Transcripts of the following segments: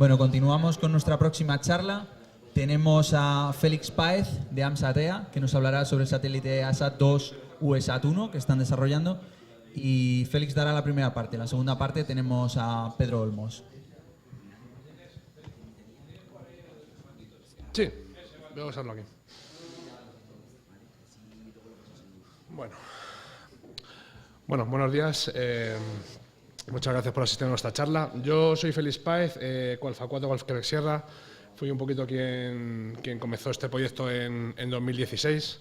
Bueno, continuamos con nuestra próxima charla. Tenemos a Félix Páez de AMSAT-EA, que nos hablará sobre el satélite ASAT-2 USAT-1 que están desarrollando. Y Félix dará la primera parte. En la segunda parte tenemos a Pedro Olmos. Sí, voy a usarlo aquí. Bueno, buenos días. Muchas gracias por asistir a nuestra charla. Yo soy Félix Páez, Alfa 4 Golf Quebec Sierra. Fui un poquito quien comenzó este proyecto en 2016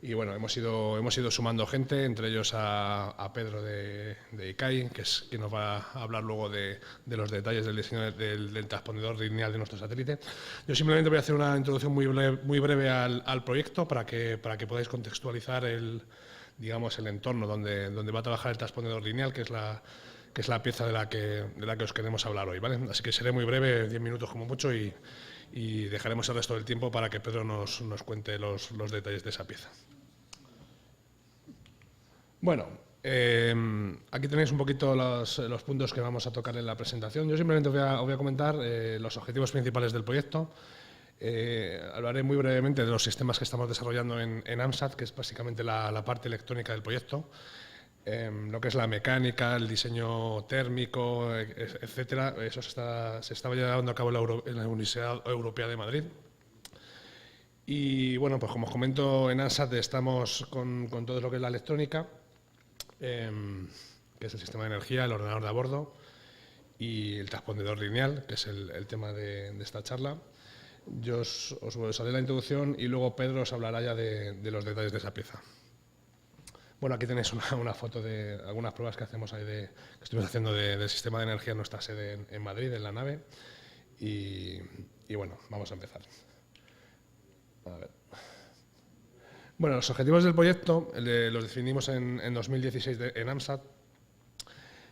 y bueno, hemos ido sumando gente, entre ellos a Pedro de ICAI, que es quien nos va a hablar luego de los detalles del diseño del transpondedor lineal de nuestro satélite. Yo simplemente voy a hacer una introducción muy breve al proyecto para que podáis contextualizar el entorno donde va a trabajar el transpondedor lineal, que es la pieza de la que os queremos hablar hoy, ¿vale? Así que seré muy breve, 10 minutos como mucho, y dejaremos el resto del tiempo para que Pedro nos cuente los detalles de esa pieza. Bueno, aquí tenéis un poquito los puntos que vamos a tocar en la presentación. Yo simplemente os voy a comentar los objetivos principales del proyecto. Hablaré muy brevemente de los sistemas que estamos desarrollando en AMSAT, que es básicamente la parte electrónica del proyecto. Lo que es la mecánica, el diseño térmico, etcétera, eso se estaba llevando a cabo en la Universidad Europea de Madrid. Y bueno, pues como os comento, en AMSAT estamos con todo lo que es la electrónica, que es el sistema de energía, el ordenador de a bordo y el transpondedor lineal, que es el tema de esta charla. Yo os haré la introducción y luego Pedro os hablará ya de los detalles de esa pieza. Bueno, aquí tenéis una foto de algunas pruebas que hacemos ahí que estuvimos haciendo del sistema de energía en nuestra sede en Madrid, en la nave. Y bueno, vamos a empezar. A ver. Bueno, los objetivos del proyecto los definimos en 2016 en AMSAT.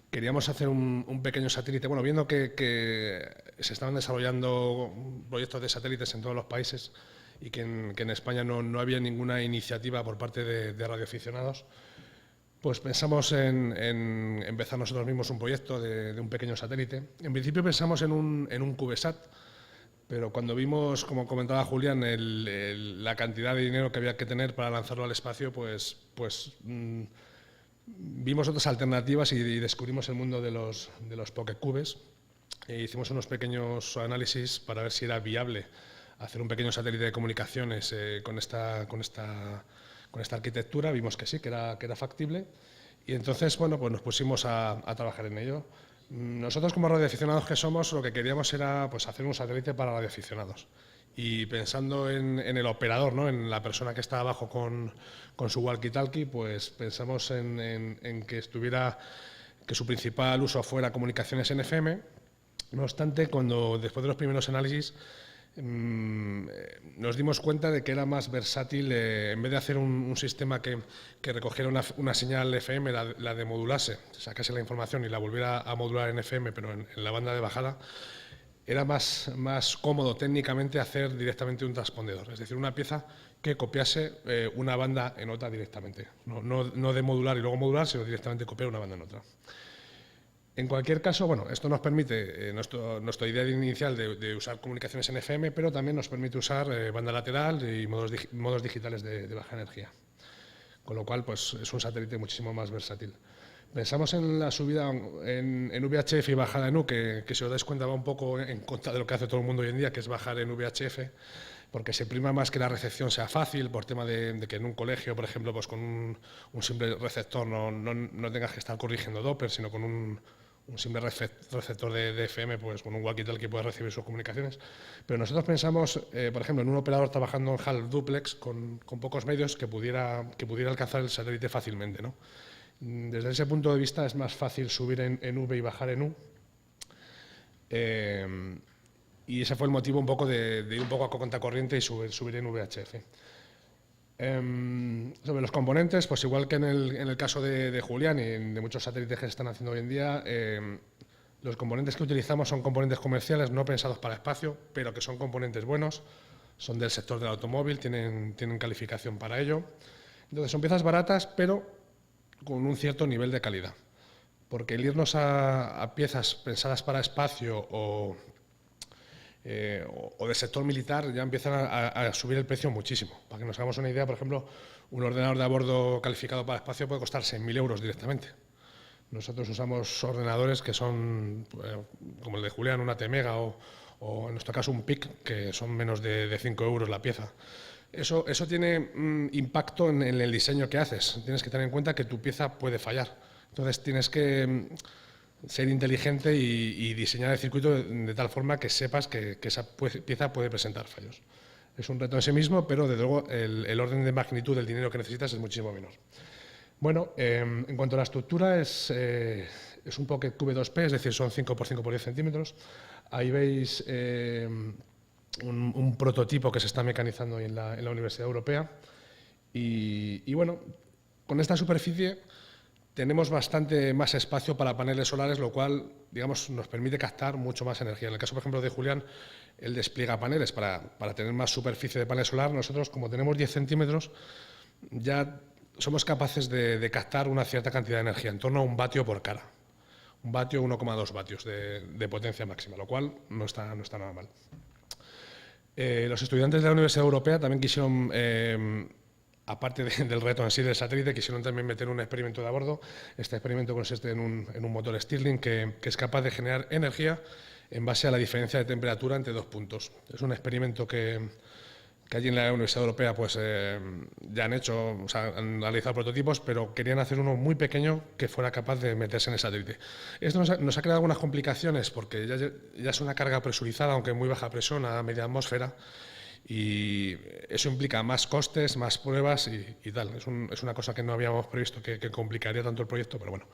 Queríamos hacer un pequeño satélite, bueno, viendo que se estaban desarrollando proyectos de satélites en todos los países y que en España no había ninguna iniciativa por parte de radioaficionados, pues pensamos en empezar nosotros mismos un proyecto de un pequeño satélite. En principio pensamos en un CubeSat, pero cuando vimos, como comentaba Julián, la cantidad de dinero que había que tener para lanzarlo al espacio, pues vimos otras alternativas y descubrimos el mundo de los Pocket Cubes. Hicimos unos pequeños análisis para ver si era viable hacer un pequeño satélite de comunicaciones con esta arquitectura. Vimos que sí, que era factible, y entonces bueno, pues nos pusimos a trabajar en ello. Nosotros, como radioaficionados que somos, lo que queríamos era pues hacer un satélite para radioaficionados, y pensando en el operador, ¿no?, en la persona que está abajo con su walkie-talkie, pues pensamos en que su principal uso fuera comunicaciones en FM. No obstante, después de los primeros análisis, nos dimos cuenta de que era más versátil, en vez de hacer un sistema que recogiera una señal FM, la demodulase, sacase la información y la volviera a modular en FM, pero en la banda de bajada. Era más cómodo técnicamente hacer directamente un transpondedor, es decir, una pieza que copiase una banda en otra directamente. No de modular y luego modular, sino directamente copiar una banda en otra. En cualquier caso, bueno, esto nos permite, nuestra idea inicial de usar comunicaciones en FM, pero también nos permite usar banda lateral y modos digitales de baja energía. Con lo cual, pues es un satélite muchísimo más versátil. Pensamos en la subida en VHF y bajada en U, que si os dais cuenta va un poco en contra de lo que hace todo el mundo hoy en día, que es bajar en VHF, porque se prima más que la recepción sea fácil, por tema de que en un colegio, por ejemplo, pues con un simple receptor no tengas que estar corrigiendo Doppler, sino con un simple receptor de FM, pues con un walkie-talkie puedes recibir sus comunicaciones. Pero nosotros pensamos, por ejemplo, en un operador trabajando en half duplex con pocos medios que pudiera alcanzar el satélite fácilmente, ¿no? Desde ese punto de vista es más fácil subir en V y bajar en U. Y ese fue el motivo un poco de ir un poco a contracorriente y subir en VHF. Sobre los componentes, pues igual que en el caso de Julián y de muchos satélites que se están haciendo hoy en día, los componentes que utilizamos son componentes comerciales no pensados para espacio, pero que son componentes buenos, son del sector del automóvil, tienen calificación para ello. Entonces son piezas baratas, pero con un cierto nivel de calidad, porque el irnos a piezas pensadas para espacio o o del sector militar ya empiezan a subir el precio muchísimo. Para que nos hagamos una idea, por ejemplo, un ordenador de a bordo calificado para espacio puede costar 6.000 euros directamente. Nosotros usamos ordenadores que son, como el de Julián, una T-Mega o en nuestro caso un PIC, que son menos de 5 euros la pieza. Eso tiene impacto en el diseño que haces. Tienes que tener en cuenta que tu pieza puede fallar. Entonces tienes que ser inteligente y diseñar el circuito de tal forma que sepas que esa pieza puede presentar fallos. Es un reto en sí mismo, pero desde luego el orden de magnitud del dinero que necesitas es muchísimo menor. Bueno, en cuanto a la estructura, es un Pocket QV2P, es decir, son 5 por 5 por 10 centímetros. Ahí veis un prototipo que se está mecanizando en la Universidad Europea. Y bueno, con esta superficie tenemos bastante más espacio para paneles solares, lo cual, digamos, nos permite captar mucho más energía. En el caso, por ejemplo, de Julián, él despliega paneles para tener más superficie de panel solar. Nosotros, como tenemos 10 centímetros, ya somos capaces de captar una cierta cantidad de energía, en torno a 1 vatio por cara. 1 vatio, 1,2 vatios de potencia máxima, lo cual no está nada mal. Los estudiantes de la Universidad Europea también quisieron, aparte del reto en sí del satélite, quisieron también meter un experimento de a bordo. Este experimento consiste en un motor Stirling que es capaz de generar energía en base a la diferencia de temperatura entre 2 puntos. Es un experimento que allí en la Universidad Europea pues, ya han hecho, o sea, han realizado prototipos, pero querían hacer uno muy pequeño que fuera capaz de meterse en el satélite. Esto nos ha creado algunas complicaciones porque ya es una carga presurizada, aunque muy baja presión, a media atmósfera, y eso implica más costes, más pruebas y tal. Es una cosa que no habíamos previsto que complicaría tanto el proyecto, pero bueno,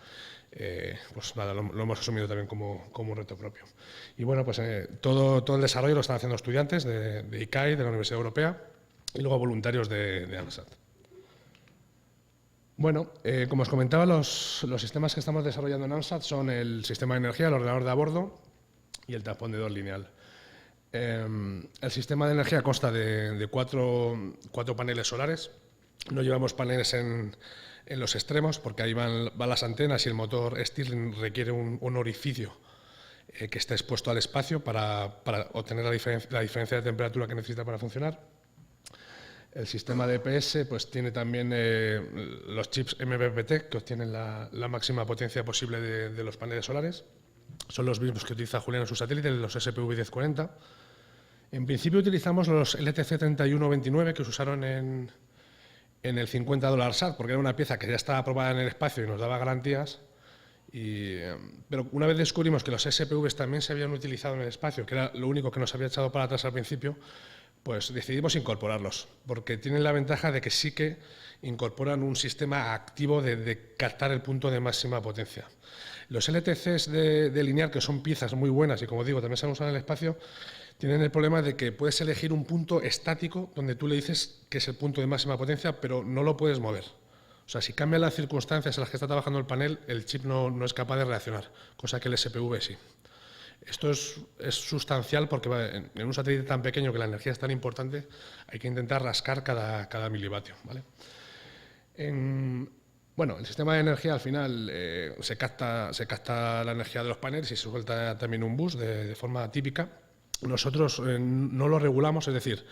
pues nada, lo hemos asumido también como un reto propio. Y bueno, pues todo el desarrollo lo están haciendo estudiantes de ICAI, de la Universidad Europea, y luego voluntarios de ANSAT. Bueno, como os comentaba, los sistemas que estamos desarrollando en ANSAT son el sistema de energía, el ordenador de a bordo y el transpondedor lineal. El sistema de energía consta de cuatro paneles solares. No llevamos paneles en los extremos porque ahí van las antenas y el motor Stirling requiere un orificio que esté expuesto al espacio para obtener la diferencia de temperatura que necesita para funcionar. El sistema de EPS pues, tiene también los chips MPPT que obtienen la máxima potencia posible de los paneles solares. Son los mismos que utiliza Julián en su satélite, los SPV 1040. En principio utilizamos los LTC 3129 que se usaron en el $50 SAT, porque era una pieza que ya estaba aprobada en el espacio y nos daba garantías. Pero una vez descubrimos que los SPVs también se habían utilizado en el espacio, que era lo único que nos había echado para atrás al principio, pues decidimos incorporarlos, porque tienen la ventaja de que sí que incorporan un sistema activo de captar el punto de máxima potencia. Los LTCs de lineal, que son piezas muy buenas y, como digo, también se han usado en el espacio, tienen el problema de que puedes elegir un punto estático donde tú le dices que es el punto de máxima potencia, pero no lo puedes mover. O sea, si cambian las circunstancias en las que está trabajando el panel, el chip no es capaz de reaccionar, cosa que el SPV sí. Esto es sustancial porque en un satélite tan pequeño que la energía es tan importante, hay que intentar rascar cada milivatio, ¿vale? Bueno, el sistema de energía al final se capta la energía de los paneles y se suelta también un bus de forma típica. Nosotros no lo regulamos, es decir,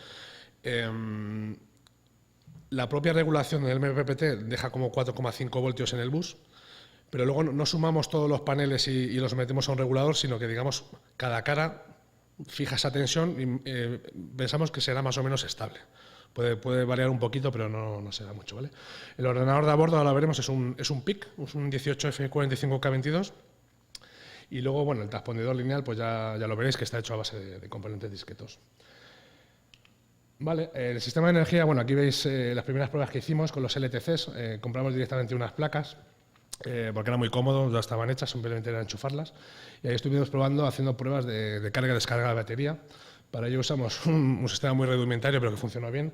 la propia regulación del MPPT deja como 4,5 voltios en el bus, pero luego no sumamos todos los paneles y los metemos a un regulador, sino que, digamos, cada cara fija esa tensión y pensamos que será más o menos estable. Puede variar un poquito, pero no será mucho, ¿vale? El ordenador de a bordo, ahora lo veremos, es un PIC, es un 18F45K22. Y luego, bueno, el transpondedor lineal, pues ya lo veréis, que está hecho a base de componentes discretos. Vale, el sistema de energía, bueno, aquí veis las primeras pruebas que hicimos con los LTCs. Compramos directamente unas placas, porque era muy cómodo, ya estaban hechas, simplemente era enchufarlas. Y ahí estuvimos probando, haciendo pruebas de carga y descarga de batería. Para ello usamos un sistema muy rudimentario, pero que funcionó bien.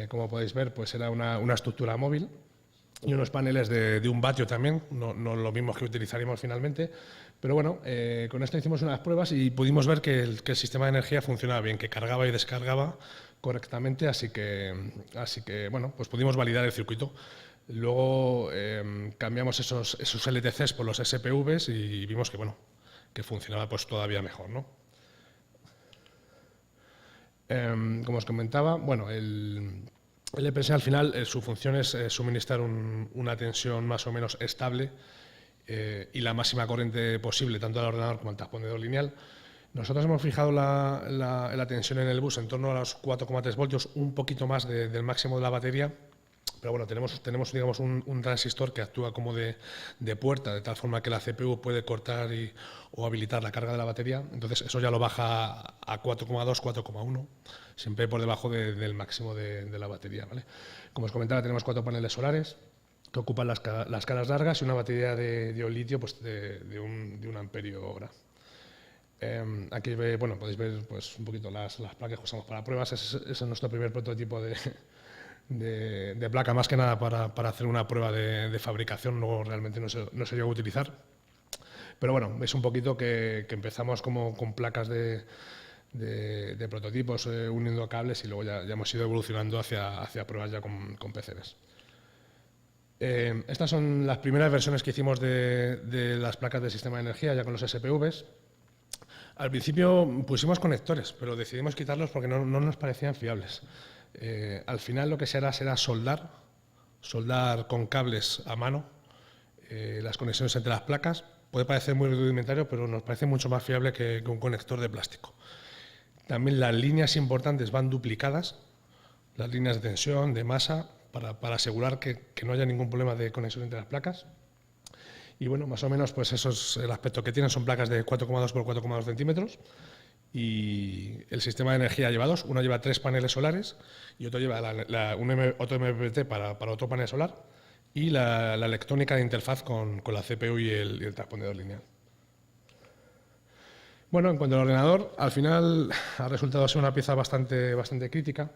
Como podéis ver, pues era una estructura móvil y unos paneles de 1 vatio también, no lo mismo que utilizaríamos finalmente. Pero bueno, con esto hicimos unas pruebas y pudimos ver que el sistema de energía funcionaba bien, que cargaba y descargaba correctamente, así que bueno, pues pudimos validar el circuito. Luego cambiamos esos LTCs por los SPVs y vimos que, bueno, que funcionaba pues todavía mejor, ¿no? Como os comentaba, bueno, el EPS al final su función es suministrar una tensión más o menos estable y la máxima corriente posible, tanto al ordenador como al transpondedor lineal. Nosotros hemos fijado la tensión en el bus en torno a los 4,3 voltios, un poquito más del máximo de la batería. Pero bueno, tenemos digamos, un transistor que actúa como de puerta, de tal forma que la CPU puede cortar o habilitar la carga de la batería. Entonces eso ya lo baja a 4,2, 4,1, siempre por debajo del máximo de la batería, ¿vale? Como os comentaba, tenemos 4 paneles solares que ocupan las caras largas y una batería de litio pues, de 1 amperio hora. Aquí bueno, podéis ver pues, un poquito las placas que usamos para pruebas. Ese es nuestro primer prototipo de placa, más que nada para hacer una prueba de fabricación. Luego realmente no se llegó a utilizar. Pero bueno, veis un poquito que empezamos como con placas de prototipos uniendo cables y luego ya hemos ido evolucionando hacia pruebas ya con PCBs. Estas son las primeras versiones que hicimos de las placas del sistema de energía ya con los SPVs. Al principio pusimos conectores, pero decidimos quitarlos porque no nos parecían fiables. Al final lo que se hará será soldar con cables a mano las conexiones entre las placas. Puede parecer muy rudimentario, pero nos parece mucho más fiable que un conector de plástico. También las líneas importantes van duplicadas, las líneas de tensión, de masa, para asegurar que no haya ningún problema de conexión entre las placas. Y bueno, más o menos pues eso es el aspecto que tienen. Son placas de 4,2 por 4,2 centímetros y el sistema de energía lleva 2. Uno lleva 3 paneles solares y otro lleva otro MPPT para otro panel solar y la electrónica de interfaz con la CPU y el transpondedor lineal. Bueno, en cuanto al ordenador, al final ha resultado ser una pieza bastante crítica.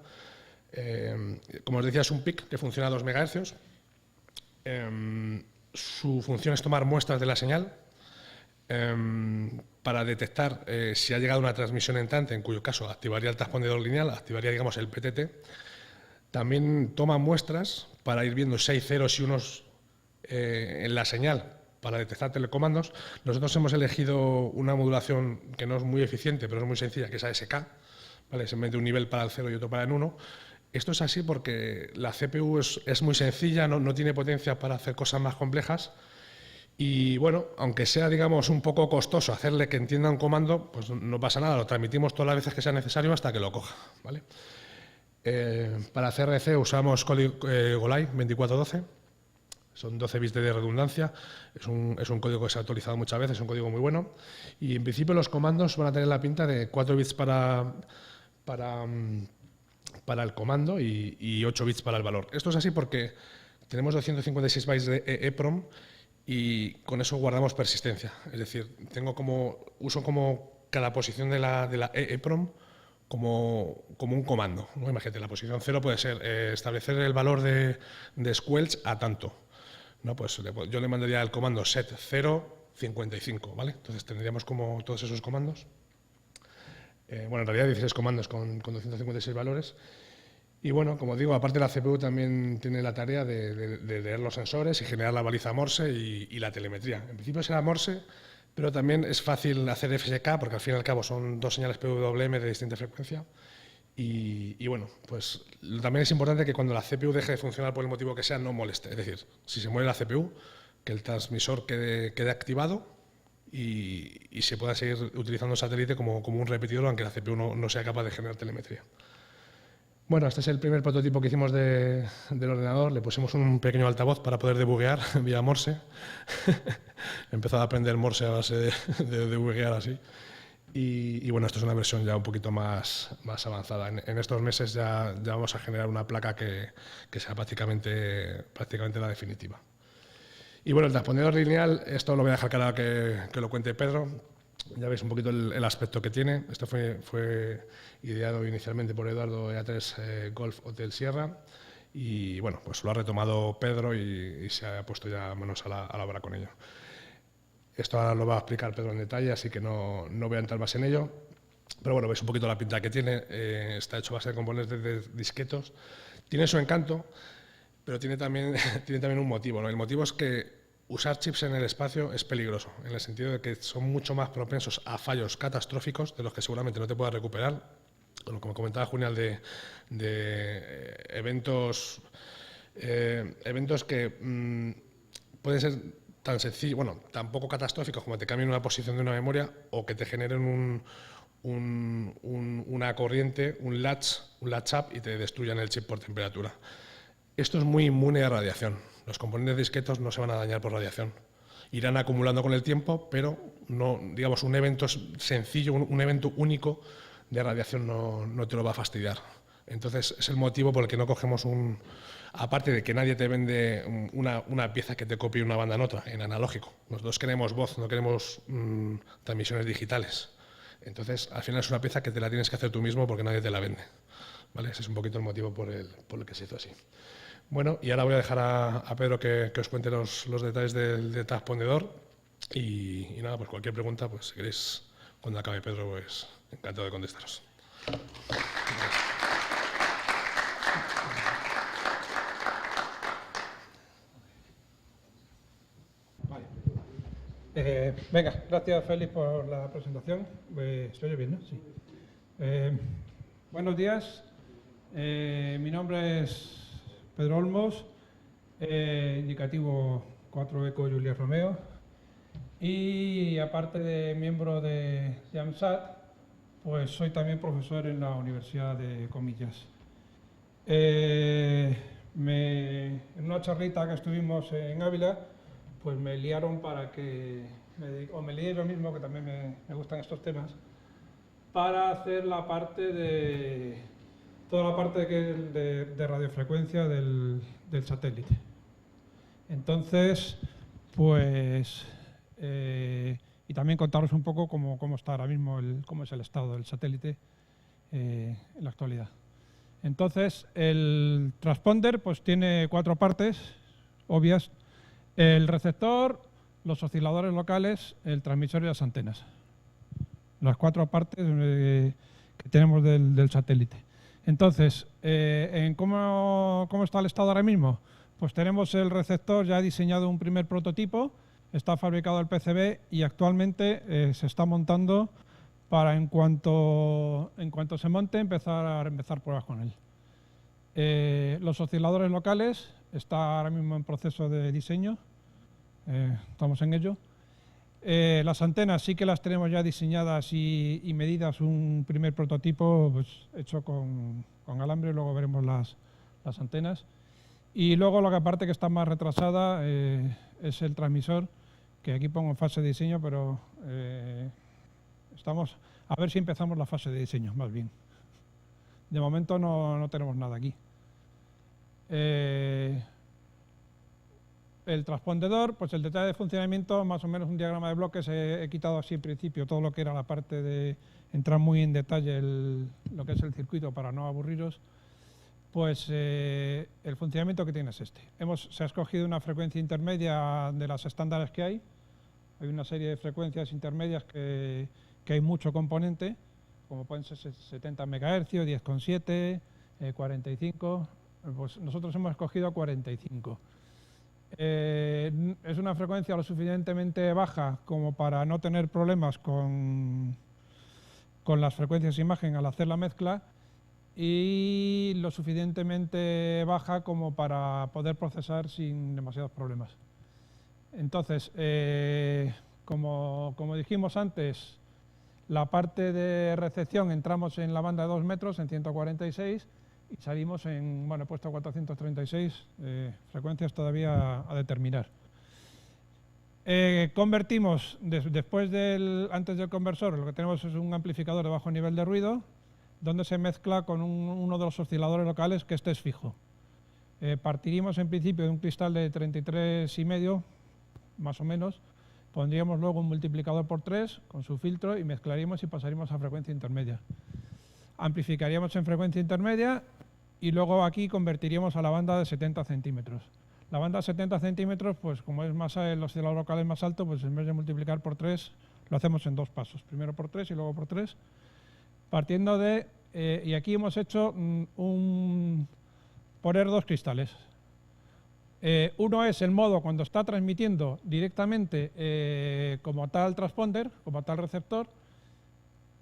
Como os decía, es un PIC que funciona a 2 MHz. Su función es tomar muestras de la señal para detectar si ha llegado una transmisión entrante, en cuyo caso activaría el transpondedor lineal, activaría digamos el PTT. También toma muestras para ir viendo si hay ceros y unos en la señal para detectar telecomandos. Nosotros hemos elegido una modulación que no es muy eficiente, pero es muy sencilla, que es ASK, ¿vale? Se mete un nivel para el 0 y otro para el 1. Esto es así porque la CPU es muy sencilla, no tiene potencia para hacer cosas más complejas y bueno, aunque sea digamos un poco costoso hacerle que entienda un comando, pues no pasa nada, lo transmitimos todas las veces que sea necesario hasta que lo coja, ¿vale? Para CRC usamos código Golai 2412, son 12 bits de redundancia, es un código que se ha actualizado muchas veces, es un código muy bueno y en principio los comandos van a tener la pinta de 4 bits para el comando y 8 bits para el valor. Esto es así porque tenemos 256 bytes de EEPROM y con eso guardamos persistencia. Es decir, uso como cada posición de la EEPROM como un comando, ¿no? Imagínate, la posición 0 puede ser establecer el valor de squelch a tanto, ¿no? Pues yo le mandaría el comando set 055, ¿vale? Entonces tendríamos como todos esos comandos. Bueno, en realidad 16 comandos con 256 valores. Y bueno, como digo, aparte la CPU también tiene la tarea de leer los sensores y generar la baliza Morse y la telemetría. En principio será Morse, pero también es fácil hacer FSK porque al fin y al cabo son 2 señales PWM de distinta frecuencia. Y bueno, pues también es importante que cuando la CPU deje de funcionar por el motivo que sea, no moleste. Es decir, si se muere la CPU, que el transmisor quede activado y se pueda seguir utilizando el satélite como un repetidor, aunque la CPU no sea capaz de generar telemetría. Bueno, este es el primer prototipo que hicimos del ordenador. Le pusimos un pequeño altavoz para poder debuguear vía Morse. He empezado a aprender Morse a base de debuguear así. Y bueno, esto es una versión ya un poquito más avanzada. En estos meses ya vamos a generar una placa que sea prácticamente la definitiva. Y bueno, el transpondedor lineal, esto lo voy a dejar claro que lo cuente Pedro. Ya veis un poquito el aspecto que tiene. Esto fue ideado inicialmente por Eduardo EA3 Golf Hotel Sierra y bueno, pues lo ha retomado Pedro y se ha puesto ya manos a la obra con ello. Esto ahora lo va a explicar Pedro en detalle, así que no voy a entrar más en ello. Pero bueno, veis un poquito la pinta que tiene. Está hecho a base de componentes de disquetos. Tiene su encanto, pero tiene también un motivo, ¿no? El motivo es que usar chips en el espacio es peligroso, en el sentido de que son mucho más propensos a fallos catastróficos de los que seguramente no te puedas recuperar bueno, como comentaba Junial, de eventos que pueden ser tan sencillos, bueno, tan poco catastróficos como te cambien una posición de una memoria o que te generen una corriente, un latch up y te destruyan el chip por temperatura. Esto es muy inmune a radiación. Los componentes disquetos no se van a dañar por radiación. Irán acumulando con el tiempo, pero no, digamos, un evento sencillo, un evento único de radiación no te lo va a fastidiar. Entonces, es el motivo por el que no cogemos aparte de que nadie te vende una pieza que te copie una banda en otra, en analógico. Nosotros queremos voz, no queremos transmisiones digitales. Entonces, al final es una pieza que te la tienes que hacer tú mismo porque nadie te la vende. ¿Vale? Ese es un poquito el motivo por el que se hizo así. Bueno, y ahora voy a dejar a Pedro que os cuente los detalles del transpondedor y nada, pues cualquier pregunta, pues si queréis, cuando acabe Pedro, pues encantado de contestaros. Venga, gracias Félix por la presentación. ¿Se oye bien, no? Sí. Buenos días, mi nombre es Pedro Olmos, indicativo 4 Eco Julia Romeo, y aparte de miembro de AMSAT, pues soy también profesor en la Universidad de Comillas. En una charlita que estuvimos en Ávila, pues me liaron para que, me lié yo mismo, que también me gustan estos temas, para hacer toda la parte de radiofrecuencia del satélite. Entonces, pues, y también contaros un poco cómo está ahora mismo, cómo es el estado del satélite en la actualidad. Entonces, el transponder pues tiene 4 partes obvias: el receptor, los osciladores locales, el transmisor y las antenas. Las 4 partes que tenemos del satélite. Entonces, ¿cómo está el estado ahora mismo? Pues tenemos el receptor ya diseñado un primer prototipo, está fabricado el PCB y actualmente se está montando para en cuanto se monte empezar pruebas con él. Los osciladores locales está ahora mismo en proceso de diseño, estamos en ello. Las antenas sí que las tenemos ya diseñadas y medidas, un primer prototipo pues, hecho con alambre, luego veremos las antenas. Y luego la parte que está más retrasada es el transmisor, que aquí pongo en fase de diseño, pero estamos a ver si empezamos la fase de diseño, más bien. De momento no tenemos nada aquí. El transpondedor, pues el detalle de funcionamiento, más o menos un diagrama de bloques, he quitado así en principio todo lo que era la parte de entrar muy en detalle lo que es el circuito para no aburriros. Pues el funcionamiento que tiene es este. Se ha escogido una frecuencia intermedia de las estándares que hay. Hay una serie de frecuencias intermedias que hay mucho componente, como pueden ser 70 MHz, 10,7, 45. Pues nosotros hemos escogido 45. Es una frecuencia lo suficientemente baja como para no tener problemas con las frecuencias de imagen al hacer la mezcla, y lo suficientemente baja como para poder procesar sin demasiados problemas. Entonces, como dijimos antes, la parte de recepción entramos en la banda de 2 metros, en 146, y salimos en, bueno, he puesto 436, frecuencias todavía a determinar. Convertimos, antes del conversor, lo que tenemos es un amplificador de bajo nivel de ruido, donde se mezcla con uno de los osciladores locales, que este es fijo. Partiríamos en principio de un cristal de 33,5, más o menos, pondríamos luego un multiplicador por 3 con su filtro y mezclaríamos y pasaríamos a frecuencia intermedia. Amplificaríamos en frecuencia intermedia y luego aquí convertiríamos a la banda de 70 centímetros. La banda de 70 centímetros, pues como es el oscilador local es más alto, pues en vez de multiplicar por 3, lo hacemos en 2 pasos. Primero por 3 y luego por 3. Partiendo de, y aquí hemos hecho poner 2 cristales. Uno es el modo cuando está transmitiendo directamente como tal transponder, como tal receptor,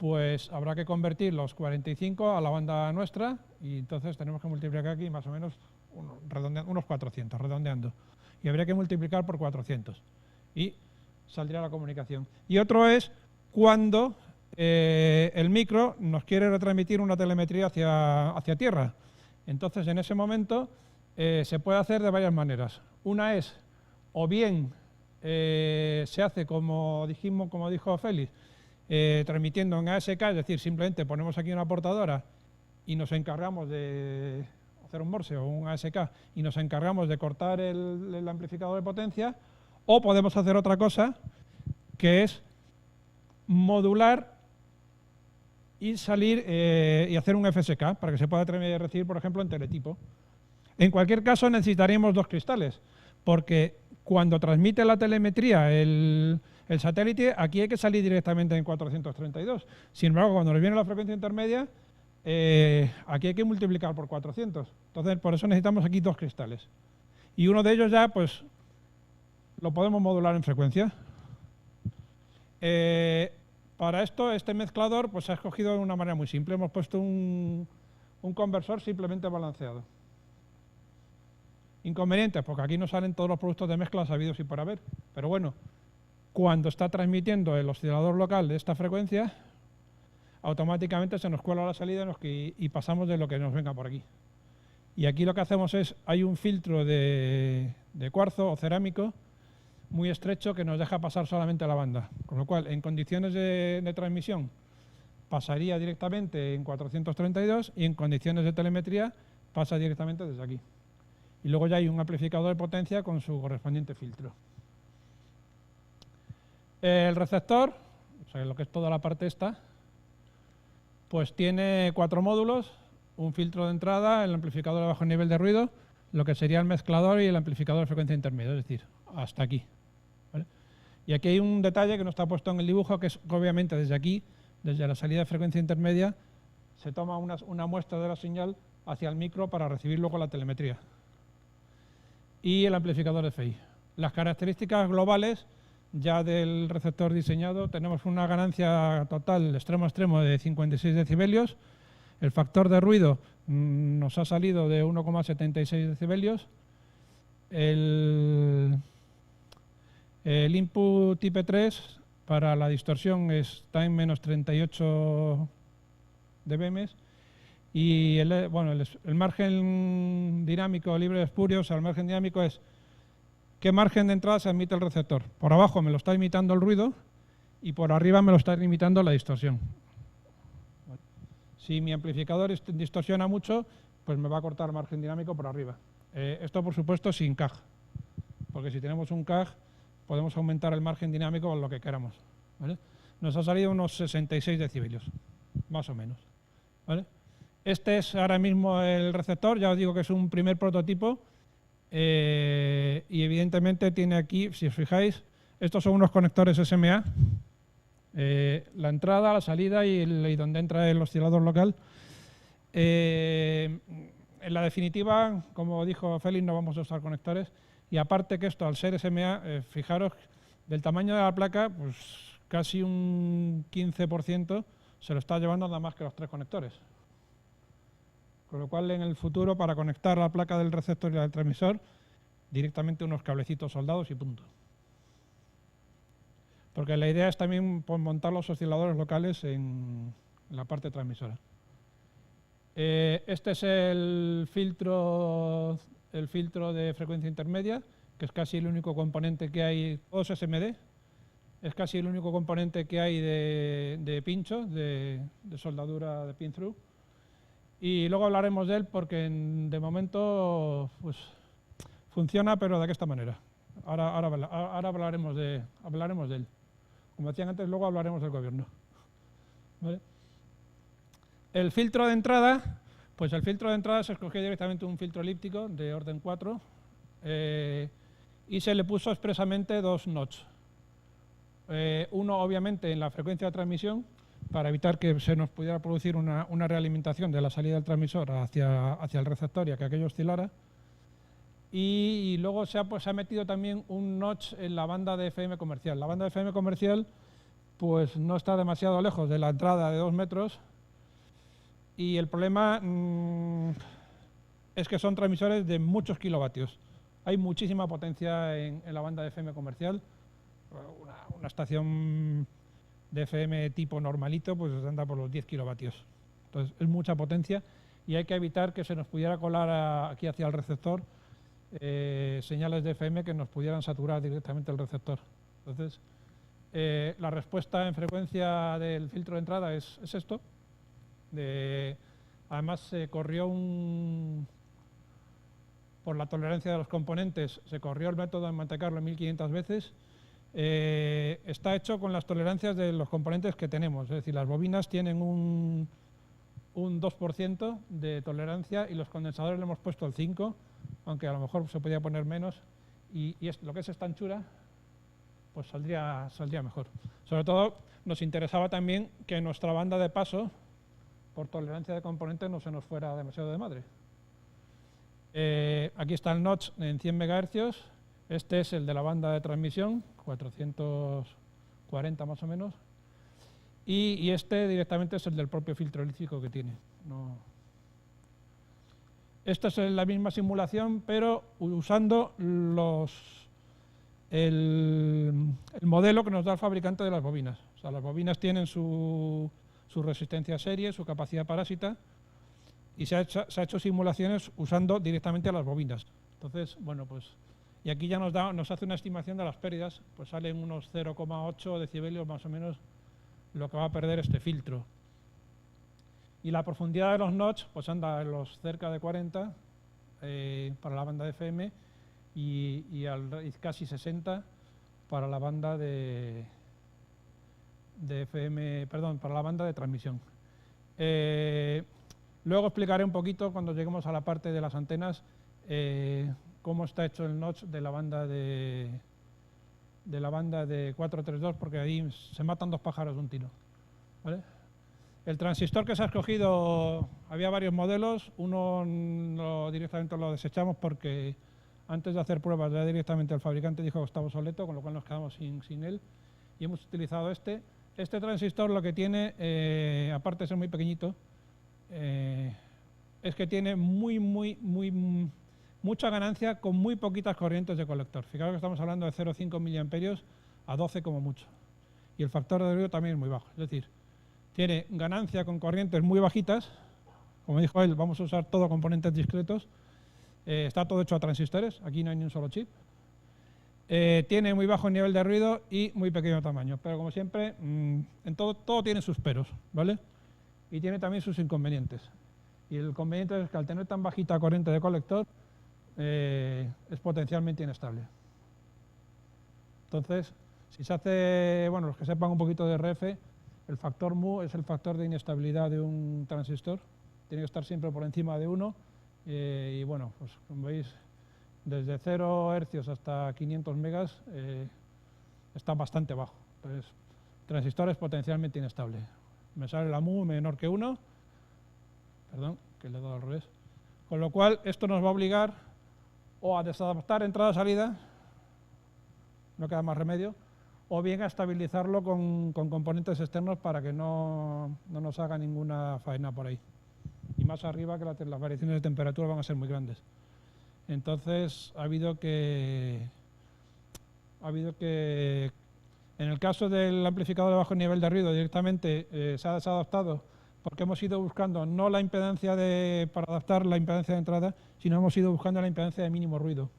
pues habrá que convertir los 45 a la banda nuestra y entonces tenemos que multiplicar aquí más o menos unos 400, redondeando. Y habría que multiplicar por 400 y saldría la comunicación. Y otro es cuando el micro nos quiere retransmitir una telemetría hacia tierra. Entonces, en ese momento se puede hacer de varias maneras. Una es, o bien se hace como dijo Félix, transmitiendo en ASK, es decir, simplemente ponemos aquí una portadora y nos encargamos de hacer un morse o un ASK y nos encargamos de cortar el amplificador de potencia, o podemos hacer otra cosa, que es modular y salir y hacer un FSK para que se pueda recibir, por ejemplo, en teletipo. En cualquier caso necesitaríamos dos cristales, porque cuando transmite la telemetría el satélite, aquí hay que salir directamente en 432. Sin embargo, cuando nos viene la frecuencia intermedia, aquí hay que multiplicar por 400. Entonces, por eso necesitamos aquí dos cristales. Y uno de ellos ya, pues, lo podemos modular en frecuencia. Para esto, este mezclador pues, se ha escogido de una manera muy simple. Hemos puesto un conversor simplemente balanceado. Inconvenientes, porque aquí no salen todos los productos de mezcla sabidos y por haber. Pero bueno, cuando está transmitiendo el oscilador local de esta frecuencia, automáticamente se nos cuela la salida y pasamos de lo que nos venga por aquí. Y aquí lo que hacemos es, hay un filtro de cuarzo o cerámico muy estrecho que nos deja pasar solamente la banda. Con lo cual, en condiciones de transmisión, pasaría directamente en 432 y en condiciones de telemetría pasa directamente desde aquí. Y luego ya hay un amplificador de potencia con su correspondiente filtro. El receptor, o sea, lo que es toda la parte esta, pues tiene 4 módulos, un filtro de entrada, el amplificador de bajo nivel de ruido, lo que sería el mezclador y el amplificador de frecuencia intermedia, es decir, hasta aquí. ¿Vale? Y aquí hay un detalle que no está puesto en el dibujo, que es obviamente desde aquí, desde la salida de frecuencia intermedia, se toma una muestra de la señal hacia el micro para recibir luego la telemetría. Y el amplificador de FI. Las características globales ya del receptor diseñado, tenemos una ganancia total extremo a extremo de 56 decibelios. El factor de ruido nos ha salido de 1,76 decibelios. El input IP3 para la distorsión está en menos 38 dBm. Y el margen dinámico libre de espurios, el margen dinámico es qué margen de entrada se admite el receptor. Por abajo me lo está imitando el ruido y por arriba me lo está imitando la distorsión. Si mi amplificador distorsiona mucho, pues me va a cortar el margen dinámico por arriba. Esto, por supuesto, sin CAG, porque si tenemos un CAG podemos aumentar el margen dinámico con lo que queramos. ¿Vale? Nos ha salido unos 66 decibelios, más o menos. ¿Vale? Este es ahora mismo el receptor, ya os digo que es un primer prototipo y evidentemente tiene aquí, si os fijáis, estos son unos conectores SMA, la entrada, la salida y donde entra el oscilador local. En la definitiva, como dijo Félix, no vamos a usar conectores y aparte que esto al ser SMA, fijaros, del tamaño de la placa, pues casi un 15% se lo está llevando nada más que los 3 conectores. Con lo cual, en el futuro, para conectar la placa del receptor y la del transmisor, directamente unos cablecitos soldados y punto. Porque la idea es también montar los osciladores locales en la parte transmisora. Este es el filtro de frecuencia intermedia, que es casi el único componente que hay, todos SMD, es casi el único componente que hay de pincho, de soldadura de pin-through. Y luego hablaremos de él porque de momento pues, funciona, pero de esta manera. Ahora hablaremos de él. Como decían antes, luego hablaremos del gobierno. ¿Vale? El filtro de entrada, pues el filtro de entrada se escogió directamente un filtro elíptico de orden 4 y se le puso expresamente 2 notch. Uno, obviamente, en la frecuencia de transmisión, para evitar que se nos pudiera producir una realimentación de la salida del transmisor hacia el receptor y a que aquello oscilara. Y luego se ha metido también un notch en la banda de FM comercial. La banda de FM comercial pues no está demasiado lejos de la entrada de 2 metros. Y el problema es que son transmisores de muchos kilovatios. Hay muchísima potencia en la banda de FM comercial. Una estación de FM tipo normalito pues anda por los 10 kilovatios. Entonces es mucha potencia y hay que evitar que se nos pudiera colar aquí hacia el receptor señales de FM que nos pudieran saturar directamente el receptor. Entonces la respuesta en frecuencia del filtro de entrada es esto. Además se corrió por la tolerancia de los componentes, se corrió el método en Monte Carlo 1500 veces. Está hecho con las tolerancias de los componentes que tenemos, es decir, las bobinas tienen un 2% de tolerancia y los condensadores le hemos puesto el 5%, aunque a lo mejor se podía poner menos, y lo que es esta anchura pues saldría mejor. Sobre todo nos interesaba también que nuestra banda de paso por tolerancia de componentes no se nos fuera demasiado de madre. Aquí está el notch en 100 MHz, este es el de la banda de transmisión, 440 más o menos, y este directamente es el del propio filtro elíptico que tiene. Esta es la misma simulación, pero usando el modelo que nos da el fabricante de las bobinas. O sea, las bobinas tienen su resistencia serie, su capacidad parásita, y se ha hecho simulaciones usando directamente a las bobinas. Entonces, bueno, pues, y aquí ya nos hace una estimación de las pérdidas, pues salen unos 0,8 decibelios más o menos lo que va a perder este filtro. Y la profundidad de los notch, pues anda en los cerca de 40 para la banda de FM y casi 60 para la banda de FM, perdón, para la banda de transmisión. Luego explicaré un poquito cuando lleguemos a la parte de las antenas cómo está hecho el notch de la banda de 432, porque ahí se matan dos pájaros de un tiro, ¿vale? El transistor que se ha escogido, había varios modelos, uno directamente lo desechamos porque antes de hacer pruebas ya directamente el fabricante dijo que estaba obsoleto, con lo cual nos quedamos sin él, y hemos utilizado este. Este transistor lo que tiene, aparte de ser muy pequeñito, es que tiene mucha ganancia con muy poquitas corrientes de colector. Fijaos que estamos hablando de 0,5 miliamperios a 12 como mucho. Y el factor de ruido también es muy bajo. Es decir, tiene ganancia con corrientes muy bajitas. Como dijo él, vamos a usar todo componentes discretos. Está todo hecho a transistores, aquí no hay ni un solo chip. Tiene muy bajo nivel de ruido y muy pequeño tamaño. Pero como siempre, en todo tiene sus peros, ¿vale? Y tiene también sus inconvenientes. Y el inconveniente es que al tener tan bajita corriente de colector, es potencialmente inestable. Entonces, si se hace, bueno, los que sepan un poquito de RF, el factor mu es el factor de inestabilidad de un transistor. Tiene que estar siempre por encima de 1. Y bueno, pues como veis, desde 0 hercios hasta 500 megas está bastante bajo. Entonces, el transistor es potencialmente inestable. Me sale la mu menor que 1. Perdón, que le he dado al revés. Con lo cual, esto nos va a obligar o a desadaptar entrada-salida, no queda más remedio, o bien a estabilizarlo con componentes externos para que no nos haga ninguna faena por ahí. Y más arriba que las variaciones de temperatura van a ser muy grandes. Entonces, ha habido que en el caso del amplificador de bajo nivel de ruido directamente se ha desadaptado porque hemos ido buscando no la impedancia para adaptar la impedancia de entrada, sino hemos ido buscando la impedancia de mínimo ruido.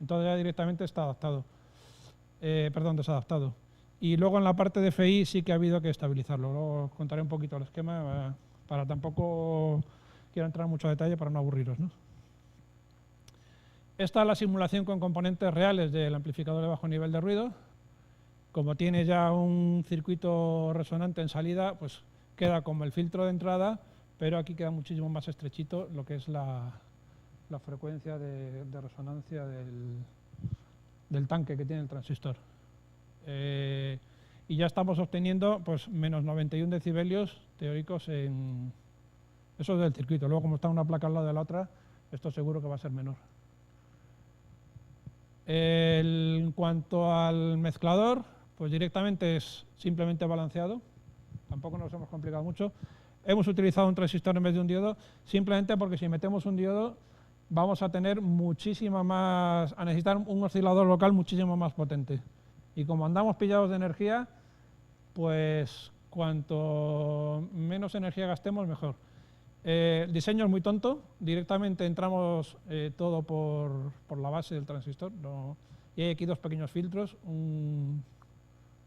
Entonces ya directamente está adaptado. Desadaptado. Y luego en la parte de FI sí que ha habido que estabilizarlo. Luego contaré un poquito el esquema para tampoco quiero entrar en mucho detalle para no aburriros, ¿no? Esta es la simulación con componentes reales del amplificador de bajo nivel de ruido. Como tiene ya un circuito resonante en salida, pues queda como el filtro de entrada, pero aquí queda muchísimo más estrechito lo que es la frecuencia de resonancia del tanque que tiene el transistor. Y ya estamos obteniendo pues menos 91 decibelios teóricos en eso es del circuito. Luego, como está una placa al lado de la otra, esto seguro que va a ser menor. En cuanto al mezclador, Pues directamente es simplemente balanceado, tampoco nos hemos complicado mucho. Hemos utilizado un transistor en vez de un diodo, simplemente porque si metemos un diodo vamos a tener a necesitar un oscilador local muchísimo más potente. Y como andamos pillados de energía, pues cuanto menos energía gastemos, mejor. El diseño es muy tonto, directamente entramos todo por la base del transistor, y hay aquí dos pequeños filtros,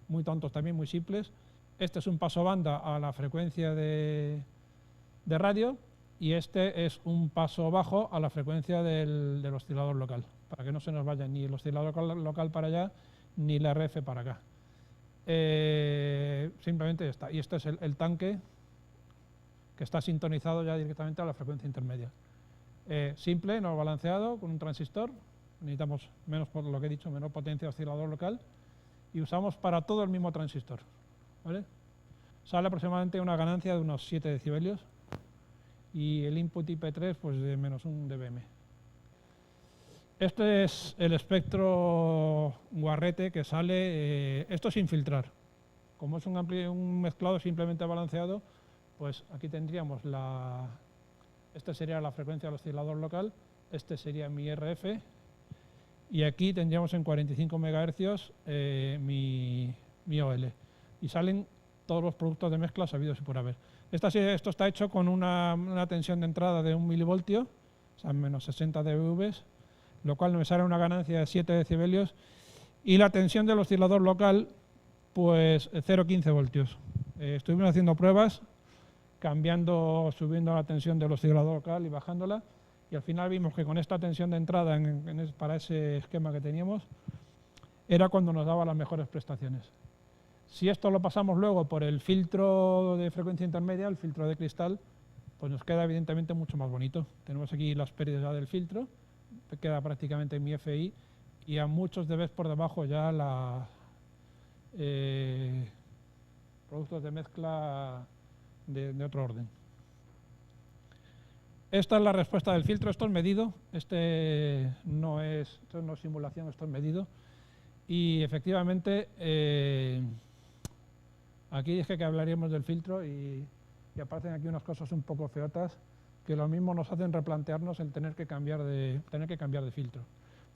muy tontos también, muy simples. Este es un paso banda a la frecuencia de radio y este es un paso bajo a la frecuencia del oscilador local, para que no se nos vaya ni el oscilador local para allá ni la RF para acá. Simplemente ya está. Y este es el tanque que está sintonizado ya directamente a la frecuencia intermedia. Simple, no balanceado, con un transistor. Necesitamos menos, por lo que he dicho, menor potencia de oscilador local. Y usamos para todo el mismo transistor, ¿vale? Sale aproximadamente una ganancia de unos 7 decibelios y el input IP3 pues de menos 1 dBm. Este es el espectro guarrete que sale, esto sin filtrar. Como es un mezclado simplemente balanceado, pues aquí tendríamos esta sería la frecuencia del oscilador local, este sería mi RF, y aquí tendríamos en 45 MHz mi OL. Y salen todos los productos de mezcla sabidos y por haber. Esto está hecho con una tensión de entrada de 1 milivoltio, o sea, menos 60 dB, lo cual me sale una ganancia de 7 decibelios. Y la tensión del oscilador local, pues 0,15 voltios. Estuvimos haciendo pruebas, subiendo la tensión del oscilador local y bajándola. Y al final vimos que con esta tensión de entrada para ese esquema que teníamos, era cuando nos daba las mejores prestaciones. Si esto lo pasamos luego por el filtro de frecuencia intermedia, el filtro de cristal, pues nos queda evidentemente mucho más bonito. Tenemos aquí las pérdidas del filtro, queda prácticamente mi FI, y a muchos dBs por debajo ya productos de mezcla de otro orden. Esta es la respuesta del filtro, esto es medido, esto no es simulación, esto es medido. Y efectivamente, aquí dije que hablaríamos del filtro y aparecen aquí unas cosas un poco feotas que lo mismo nos hacen replantearnos el tener que cambiar de filtro.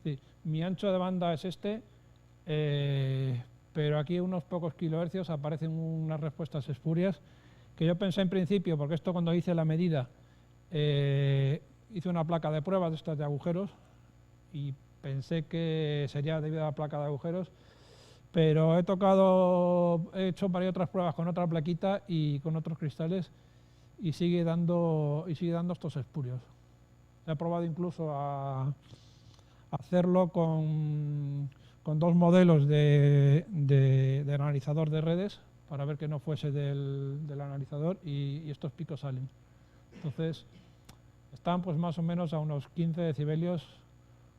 Sí, mi ancho de banda es este, pero aquí unos pocos kilohercios aparecen unas respuestas espurias que yo pensé en principio, porque esto cuando hice la medida, hice una placa de pruebas de estas de agujeros y pensé que sería debido a la placa de agujeros, pero he hecho varias otras pruebas con otra plaquita y con otros cristales y sigue dando estos espurios. He probado incluso a hacerlo con dos modelos de analizador de redes para ver que no fuese del analizador y estos picos salen. Entonces, están pues más o menos a unos 15 decibelios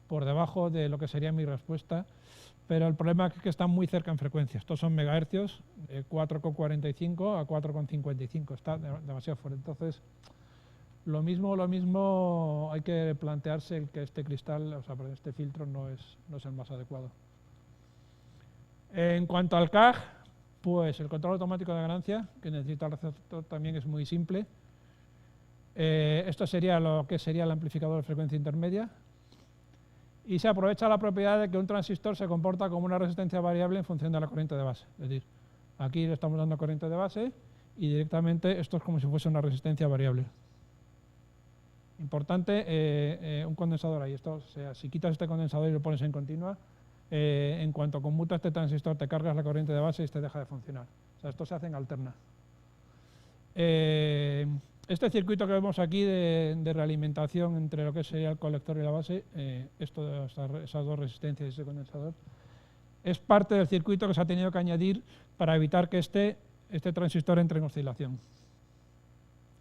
por debajo de lo que sería mi respuesta, pero el problema es que están muy cerca en frecuencia. Estos son megahercios, de 4,45 a 4,55, está demasiado fuerte. Entonces, lo mismo hay que plantearse que este cristal, o sea, este filtro no es el más adecuado. En cuanto al CAG, pues el control automático de ganancia, que necesita el receptor, también es muy simple. Esto sería lo que sería el amplificador de frecuencia intermedia. Y se aprovecha la propiedad de que un transistor se comporta como una resistencia variable en función de la corriente de base. Es decir, aquí le estamos dando corriente de base y directamente esto es como si fuese una resistencia variable. Importante, un condensador ahí. O sea, si quitas este condensador y lo pones en continua, en cuanto conmuta este transistor te cargas la corriente de base y este deja de funcionar. O sea, esto se hace en alterna. Este circuito que vemos aquí de realimentación entre lo que sería el colector y la base, esas dos resistencias y ese condensador, es parte del circuito que se ha tenido que añadir para evitar que este transistor entre en oscilación.